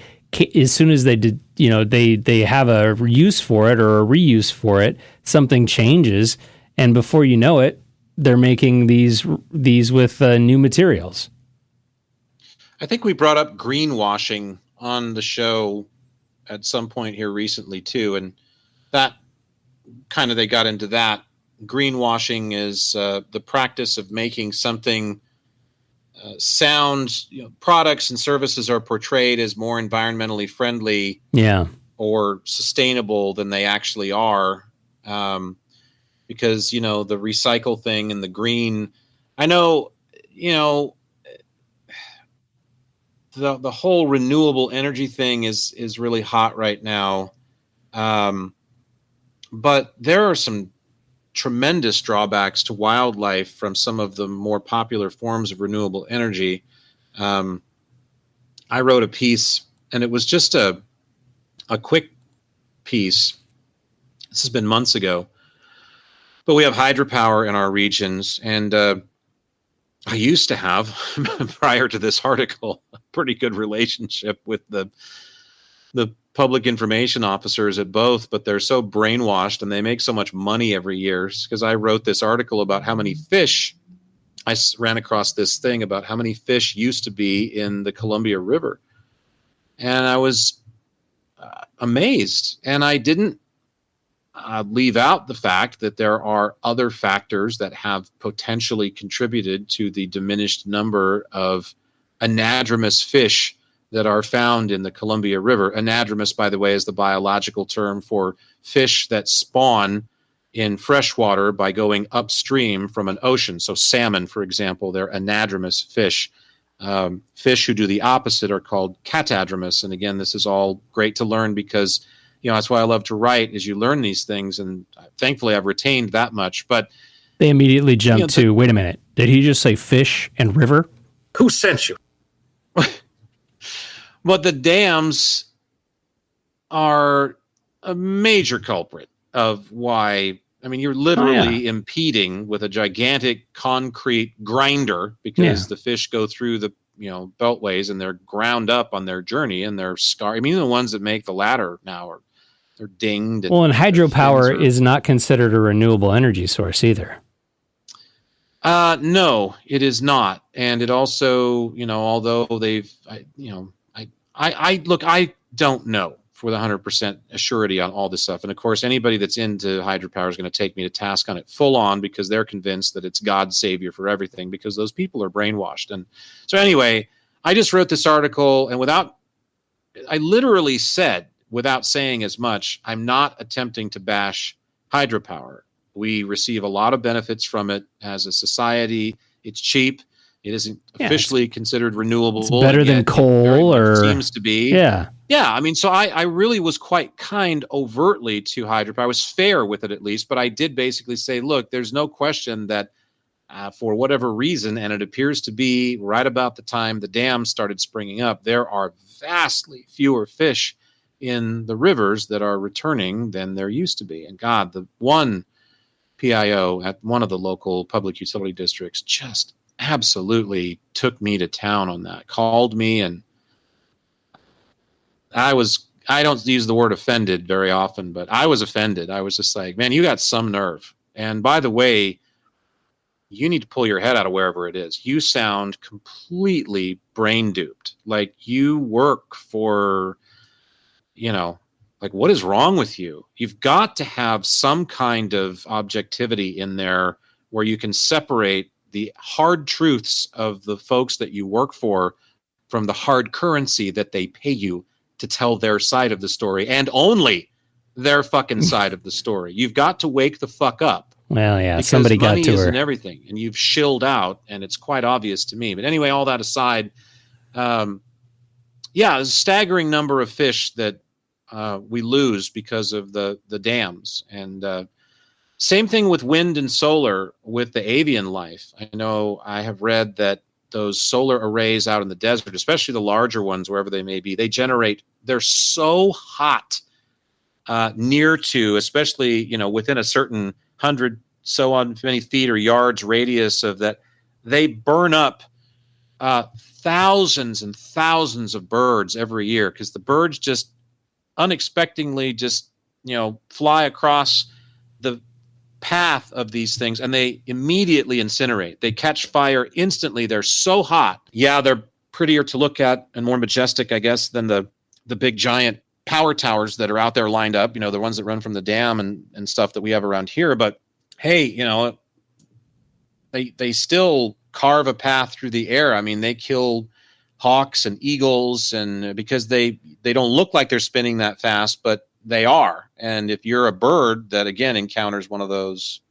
as soon as they did, they have a use for it or a reuse for it, something changes, and before you know it, they're making these with new materials. I think we brought up greenwashing on the show at some point here recently too, and that kind of, they got into that. Greenwashing is the practice of making something sound, products and services are portrayed as more environmentally friendly, or sustainable than they actually are, because the recycle thing and the green. I know, the whole renewable energy thing is really hot right now. But there are some tremendous drawbacks to wildlife from some of the more popular forms of renewable energy. I wrote a piece, and it was just a quick piece. This has been months ago, but we have hydropower in our regions, and I used to have, prior to this article, a pretty good relationship with the public information officers at both, but they're so brainwashed and they make so much money every year, because I wrote this article about how many fish. I ran across this thing about how many fish used to be in the Columbia River, and I was amazed. And I didn't leave out the fact that there are other factors that have potentially contributed to the diminished number of anadromous fish that are found in the Columbia River. Anadromous, by the way, is the biological term for fish that spawn in freshwater by going upstream from an ocean. So salmon, for example, they're anadromous fish. Fish who do the opposite are called catadromous. And again, this is all great to learn, because that's why I love to write, is you learn these things, and thankfully I've retained that much. But they immediately jump to, wait a minute, did he just say fish and river? Who sent you? But the dams are a major culprit of why. I mean, you're literally impeding with a gigantic concrete grinder, because the fish go through the beltways and they're ground up on their journey, and they're scarred. I mean, the ones that make the ladder now they're dinged. And hydropower is not considered a renewable energy source either. No, it is not. And it also, although they've, I don't know with 100% assurity on all this stuff. And of course, anybody that's into hydropower is going to take me to task on it full on, because they're convinced that it's God's savior for everything, because those people are brainwashed. And so anyway, I just wrote this article, and I literally said, without saying as much, I'm not attempting to bash hydropower. We receive a lot of benefits from it as a society. It's cheap. It isn't officially considered renewable. It's better than coal, or seems to be. Yeah. I mean, so I really was quite kind overtly to hydropower. I was fair with it, at least, but I did basically say, look, there's no question that for whatever reason, and it appears to be right about the time the dams started springing up, there are vastly fewer fish in the rivers that are returning than there used to be. And God, the one PIO at one of the local public utility districts just absolutely took me to town on that, called me, and I don't use the word offended very often, but I was offended. I was just like, man, you got some nerve. And by the way, you need to pull your head out of wherever it is. You sound completely brain duped. Like you work for, like what is wrong with you? You've got to have some kind of objectivity in there where you can separate the hard truths of the folks that you work for from the hard currency that they pay you to tell their side of the story, and only their fucking side of the story. You've got to wake the fuck up. Well, yeah, somebody got to her. And everything, and you've shilled out, and it's quite obvious to me. But anyway, all that aside, there's a staggering number of fish that we lose because of the dams. And same thing with wind and solar with the avian life. I know I have read that those solar arrays out in the desert, especially the larger ones, wherever they may be, they're so hot near to, especially, within a certain 100 so on many feet or yards radius of that, they burn up thousands and thousands of birds every year, because the birds just unexpectedly fly across the path of these things, and they immediately incinerate. They catch fire instantly. They're so hot. Yeah, they're prettier to look at and more majestic, I guess, than the big giant power towers that are out there lined up, the ones that run from the dam and stuff that we have around here. But hey, they still carve a path through the air. I mean, they kill hawks and eagles, and because they don't look like they're spinning that fast, but they are. And if you're a bird that again encounters one of those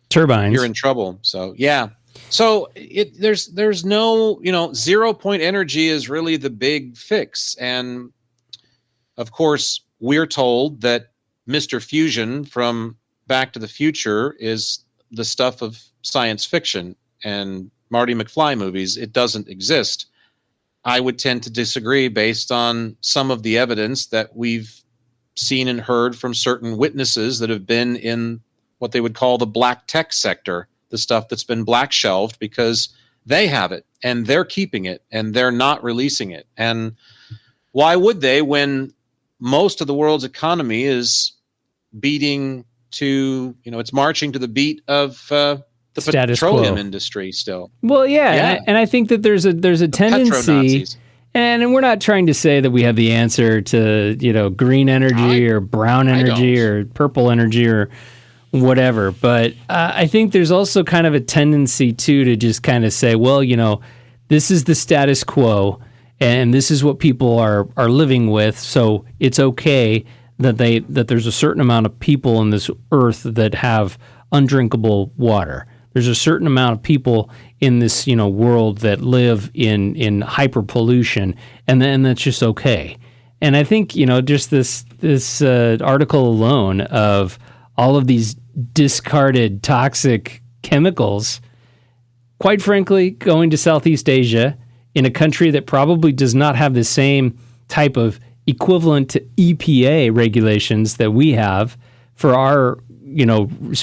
turbines, you're in trouble. So yeah. So there's no 0 point energy is really the big fix. And of course we're told that Mr. Fusion from Back to the Future is the stuff of science fiction and Marty McFly movies. It doesn't exist. I would tend to disagree based on some of the evidence that we've seen and heard from certain witnesses that have been in what they would call the black tech sector, the stuff that's been black shelved because they have it and they're keeping it and they're not releasing it. And why would they when most of the world's economy is beating to, it's marching to the beat of the status petroleum quo industry still. Well, yeah. And I think that there's a tendency, and we're not trying to say that we have the answer to, green energy or brown energy or purple energy or whatever. But I think there's also kind of a tendency to just kind of say, well, this is the status quo and this is what people are living with. So it's okay that there's a certain amount of people in this earth that have undrinkable water. There's a certain amount of people in this, world that live in hyper pollution, and then that's just okay. And I think, just this article alone of all of these discarded toxic chemicals, quite frankly, going to Southeast Asia in a country that probably does not have the same type of equivalent to EPA regulations that we have for our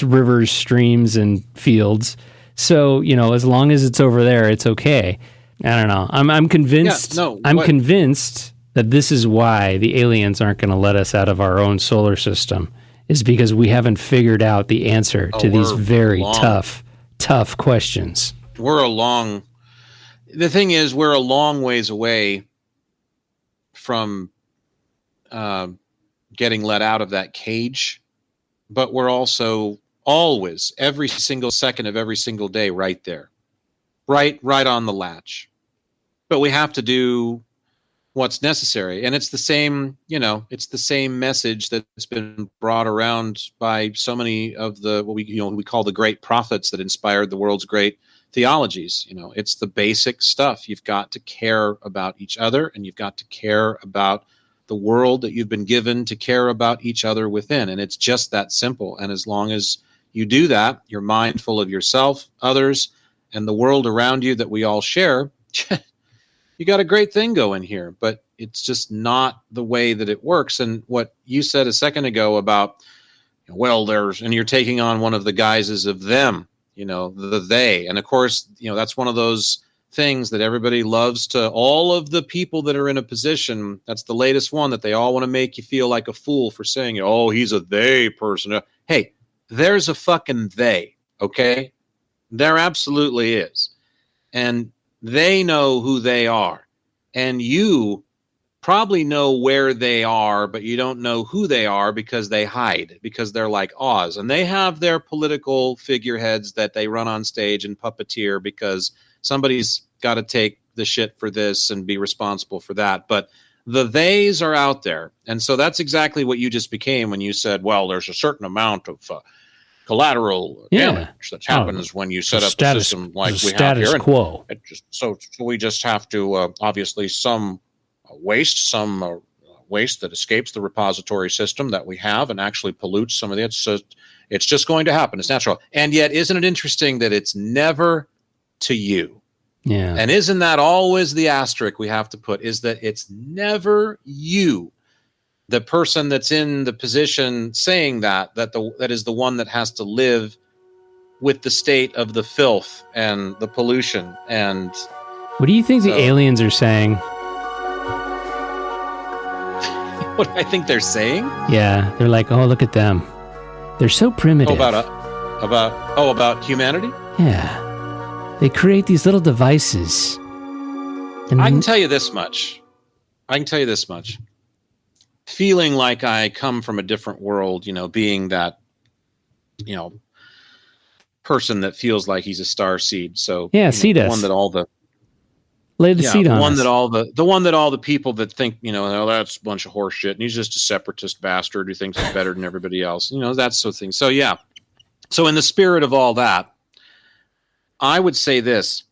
rivers, streams, and fields. So, as long as it's over there, it's okay. I don't know. I'm convinced. Yeah, I'm convinced that this is why the aliens aren't going to let us out of our own solar system, is because we haven't figured out the answer to these very tough questions. The thing is, we're a long ways away from getting let out of that cage. But we're also always, every single second of every single day, right there, right on the latch. But we have to do what's necessary, and it's the same. It's the same message that's been brought around by so many of the what we call the great prophets that inspired the world's great theologies. It's the basic stuff. You've got to care about each other, and you've got to care about the world that you've been given to care about each other within. And it's just that simple. And as long as you do that, you're mindful of yourself, others, and the world around you that we all share, you got a great thing going here. But it's just not the way that it works. And what you said a second ago about, and you're taking on one of the guises of them, the they. And of course, that's one of those things that everybody loves to, all of the people that are in a position, that's the latest one, that they all want to make you feel like a fool for saying, oh, he's a they person. Hey, there's a fucking they, okay? There absolutely is. And they know who they are. And you probably know where they are, but you don't know who they are because they hide, because they're like Oz. And they have their political figureheads that they run on stage and puppeteer because somebody's got to take the shit for this and be responsible for that. But the theys are out there. And so that's exactly what you just became when you said, well, there's a certain amount of collateral damage that happens when you set up a system like we have here. Quo. So we just have to, obviously, some waste that escapes the repository system that we have and actually pollutes some of it. So it's just going to happen. It's natural. And yet, isn't it interesting that it's never to you? Yeah. And isn't that always the asterisk we have to put, is that it's never you, the person that's in the position saying that is the one that has to live with the state of the filth and the pollution. And what do you think the aliens are saying? What I think they're saying? Yeah, they're like, oh, look at them. They're so primitive. About humanity? Yeah. They create these little devices And I can tell you this much. Feeling like I come from a different world, being that, person that feels like he's a star seed. So seed the us. one that all the Lay the seed the on one us. that all the people that think, oh, that's a bunch of horse shit, and he's just a separatist bastard who thinks he's better than everybody else. That sort of thing. So yeah. So in the spirit of all that, I would say this: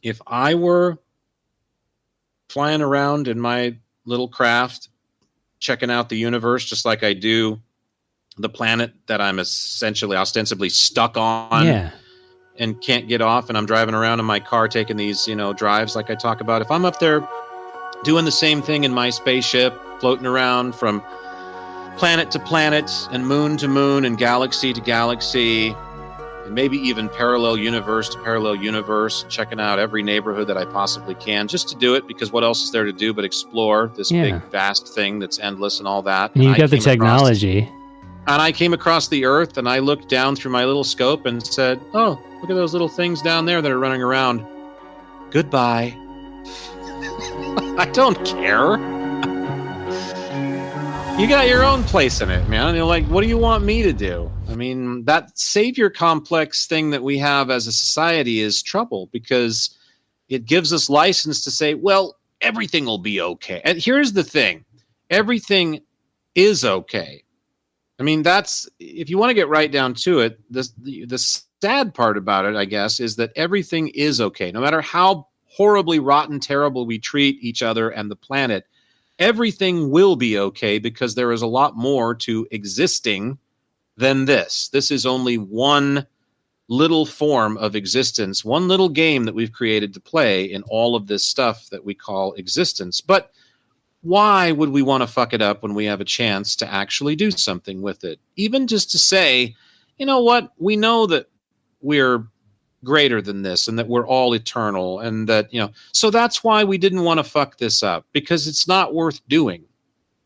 if I were flying around in my little craft, checking out the universe, just like I do the planet that I'm essentially ostensibly stuck on and can't get off, and I'm driving around in my car taking these, drives like I talk about. If I'm up there doing the same thing in my spaceship, floating around from planet to planet and moon to moon and galaxy to galaxy, and maybe even parallel universe to parallel universe, checking out every neighborhood that I possibly can, just to do it, because what else is there to do but explore this big, vast thing that's endless and all that. And you got the technology. And I came across the Earth, and I looked down through my little scope and said, oh, look at those little things down there that are running around. Goodbye. I don't care. You got your own place in it, man. You're like, what do you want me to do? I mean, that savior complex thing that we have as a society is trouble, because it gives us license to say, well, everything will be okay. And here's the thing. Everything is okay. I mean, if you want to get right down to it, the sad part about it, I guess, is that everything is okay. No matter how horribly rotten, terrible we treat each other and the planet, everything will be okay, because there is a lot more to existing than this. This is only one little form of existence, one little game that we've created to play in all of this stuff that we call existence. But why would we want to fuck it up when we have a chance to actually do something with it? Even just to say, you know what? We know that we're greater than this and that we're all eternal, and that, so that's why we didn't want to fuck this up, because it's not worth doing.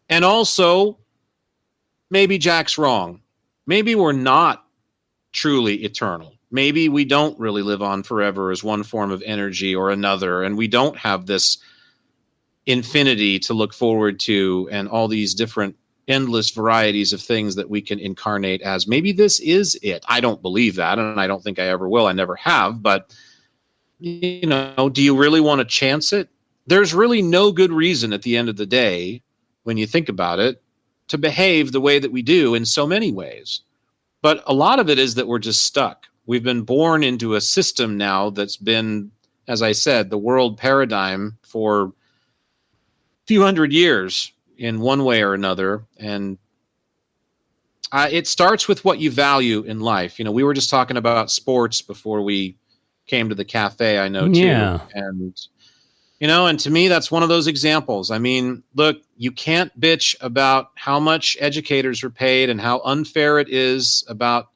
And also, maybe Jack's wrong. Maybe we're not truly eternal. Maybe we don't really live on forever as one form of energy or another, and we don't have this infinity to look forward to and all these different endless varieties of things that we can incarnate as. Maybe this is it. I don't believe that, and I don't think I ever will. I never have. But, do you really want to chance it? There's really no good reason at the end of the day, when you think about it, to behave the way that we do in so many ways. But a lot of it is that we're just stuck. We've been born into a system now that's been, as I said, the world paradigm for few hundred years in one way or another. And it starts with what you value in life. We were just talking about sports before we came to the cafe, I know, too. Yeah. And, and to me, that's one of those examples. I mean, look, you can't bitch about how much educators are paid and how unfair it is about,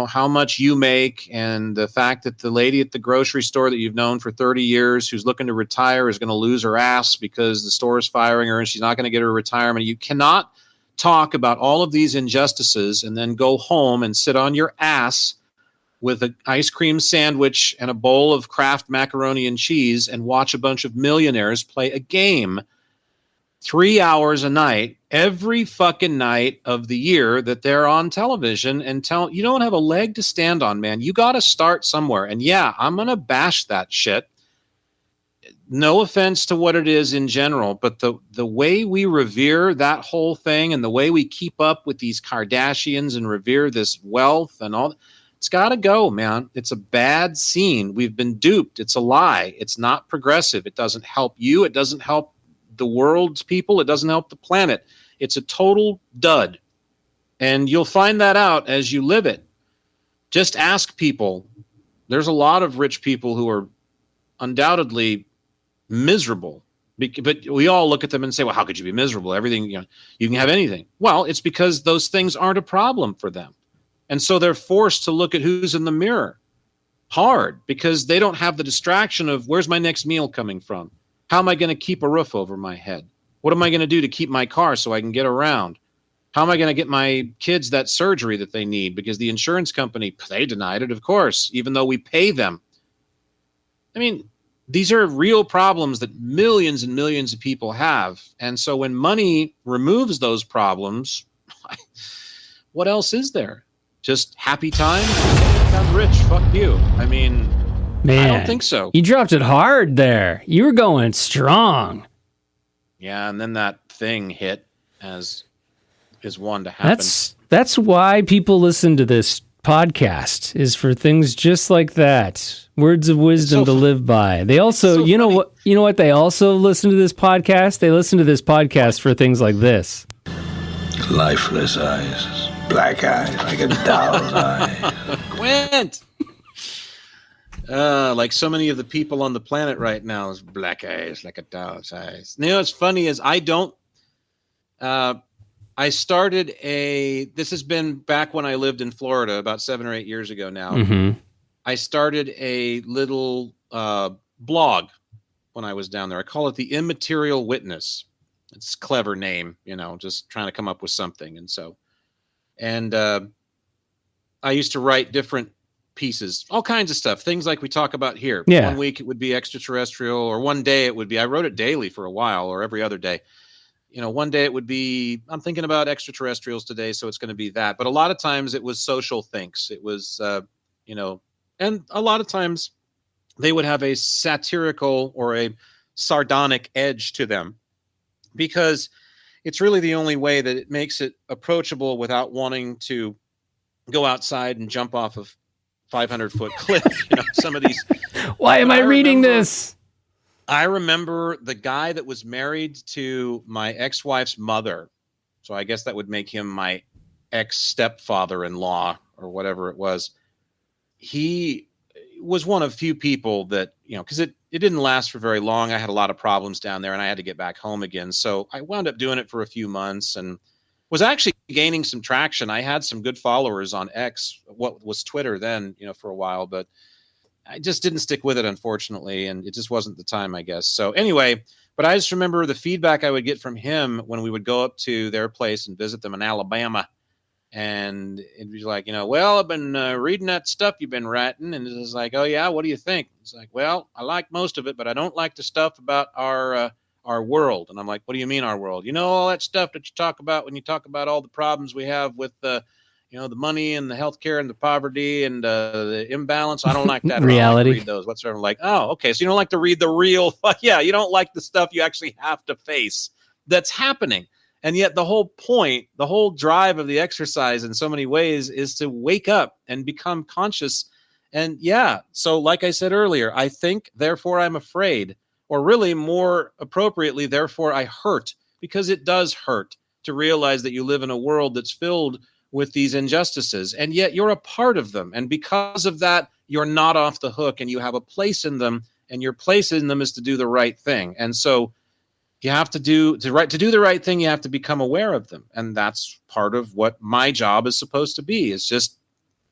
how much you make, and the fact that the lady at the grocery store that you've known for 30 years who's looking to retire is going to lose her ass because the store is firing her and she's not going to get her retirement. You cannot talk about all of these injustices and then go home and sit on your ass with an ice cream sandwich and a bowl of Kraft macaroni and cheese and watch a bunch of millionaires play a game 3 hours a night, every fucking night of the year that they're on television, and you don't have a leg to stand on, man. You got to start somewhere. And yeah, I'm going to bash that shit. No offense to what it is in general, but the way we revere that whole thing and the way we keep up with these Kardashians and revere this wealth and all, it's got to go, man. It's a bad scene. We've been duped. It's a lie. It's not progressive. It doesn't help you. It doesn't help the world's people. It doesn't help the planet. It's a total dud. And you'll find that out as you live it. Just ask people. There's a lot of rich people who are undoubtedly miserable. But we all look at them and say, well, how could you be miserable? Everything, you can have anything. Well, it's because those things aren't a problem for them. And so they're forced to look at who's in the mirror hard, because they don't have the distraction of, where's my next meal coming from? How am I going to keep a roof over my head? What am I going to do to keep my car so I can get around? How am I going to get my kids that surgery that they need? Because the insurance company, they denied it, of course, even though we pay them. I mean, these are real problems that millions and millions of people have. And so when money removes those problems, what else is there? Just happy time? I'm rich. Fuck you. I mean, Man, I don't think so. You dropped it hard there. You were going strong. Yeah, and then that thing hit as is one to happen. That's why people listen to this podcast, is for things just like that. Words of wisdom to live by. They also, you know what they also listen to this podcast? They listen to this podcast for things like this. Lifeless eyes, black eyes like a doll's eye. Quint! Like so many of the people on the planet right now, is black eyes like a doll's eyes. You know what's funny is I started this has been back when I lived in Florida about 7 or 8 years ago now. Mm-hmm. I started a little blog when I was down there. I call it the Immaterial Witness. It's a clever name, just trying to come up with something. And I used to write different pieces, all kinds of stuff, things like we talk about here. Yeah. 1 week it would be extraterrestrial, or one day it would be, I wrote it daily for a while, or every other day. One day it would be, I'm thinking about extraterrestrials today, so it's going to be that. But a lot of times it was social thinks. It was, and a lot of times they would have a satirical or a sardonic edge to them, because it's really the only way that it makes it approachable without wanting to go outside and jump off of 500-foot cliff. Some of these. Why am I reading this? I remember the guy that was married to my ex-wife's mother. So I guess that would make him my ex-stepfather-in-law or whatever it was. He was one of few people that, because it didn't last for very long. I had a lot of problems down there and I had to get back home again. So I wound up doing it for a few months and was actually gaining some traction. I had some good followers on X, what was Twitter then, for a while, but I just didn't stick with it, unfortunately, and it just wasn't the time, I guess. So anyway, but I just remember the feedback I would get from him when we would go up to their place and visit them in Alabama. And it'd be like, well, I've been reading that stuff you've been writing. And it was like, oh, yeah, what do you think? It's like, well, I like most of it, but I don't like the stuff about our world. And I'm like, what do you mean our world? All that stuff that you talk about when you talk about all the problems we have with the money and the healthcare and the poverty and the imbalance. I don't like that. Reality. I don't like to read those whatsoever. Like, oh, okay. So you don't like to read the real, yeah, you don't like the stuff you actually have to face that's happening. And yet the whole point, the whole drive of the exercise in so many ways is to wake up and become conscious. And yeah, so like I said earlier, I think, therefore I'm afraid, or really more appropriately, therefore I hurt, because it does hurt to realize that you live in a world that's filled with these injustices, and yet you're a part of them. And because of that, you're not off the hook and you have a place in them, and your place in them is to do the right thing. And so you have to do the right thing. You have to become aware of them. And that's part of what my job is supposed to be, is just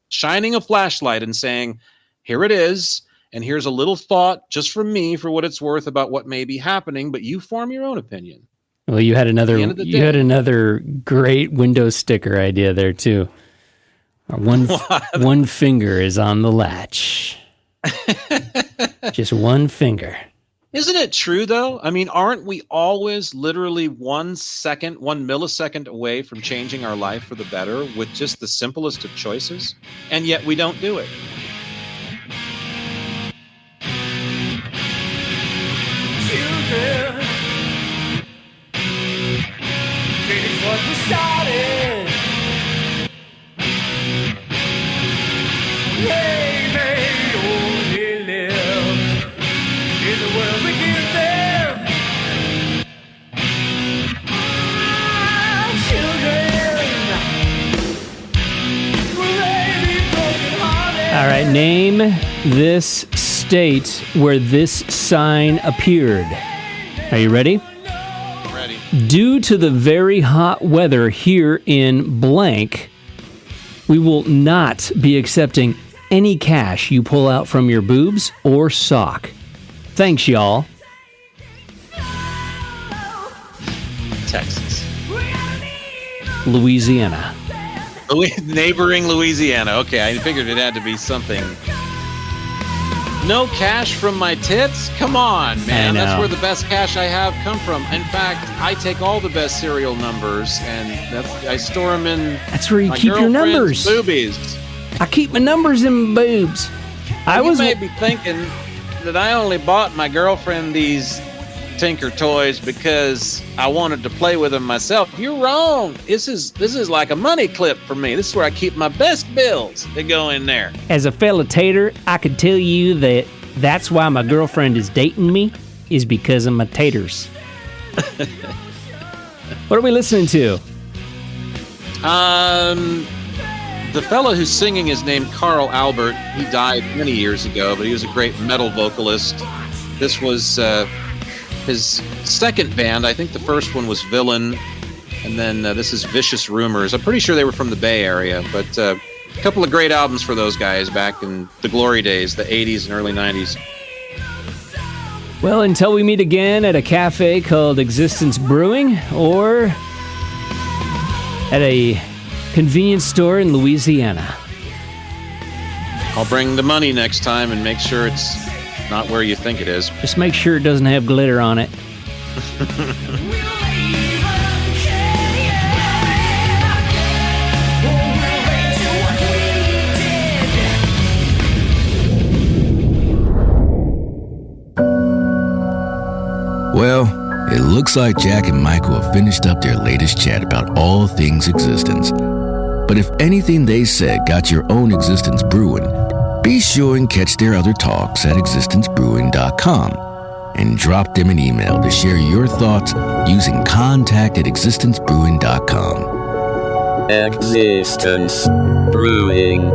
shining a flashlight and saying, here it is. And here's a little thought just from me for what it's worth about what may be happening, but you form your own opinion. Well, you had another great window sticker idea there too. One finger is on the latch. Just one finger. Isn't it true though? I mean, aren't we always literally 1 millisecond away from changing our life for the better with just the simplest of choices? And yet we don't do it. Children, finish what we started. They only live in the world we give them. Children, will they be broken-hearted? All right, name this state where this sign appeared. Are you ready? Ready. Due to the very hot weather here in blank, we will not be accepting any cash you pull out from your boobs or sock. Thanks, y'all. Texas. Louisiana. Neighboring Louisiana. Okay, I figured it had to be something. No cash from my tits? Come on, man. I know. That's where the best cash I have come from. In fact, I take all the best serial numbers and I store them in That's where you my keep your numbers. girlfriend's boobies. I keep my numbers in my boobs. You may be thinking that I only bought my girlfriend these Tinker toys because I wanted to play with them myself. You're wrong. This is like a money clip for me. This is where I keep my best bills. They go in there. As a fellow tater, I could tell you that's why my girlfriend is dating me, is because of my taters. What are we listening to? The fellow who's singing is named Carl Albert. He died many years ago, but he was a great metal vocalist. This was his second band. I think the first one was Villain, and then this is Vicious Rumors. I'm pretty sure they were from the Bay Area, but a couple of great albums for those guys back in the glory days, the 80s and early 90s. Well, until we meet again at a cafe called Existence Brewing or at a convenience store in Louisiana. I'll bring the money next time and make sure it's not where you think it is. Just make sure it doesn't have glitter on it. Well, it looks like Jack and Michael have finished up their latest chat about all things existence. But if anything they said got your own existence brewing, be sure and catch their other talks at existencebrewing.com and drop them an email to share your thoughts using contact@existencebrewing.com. Existence Brewing.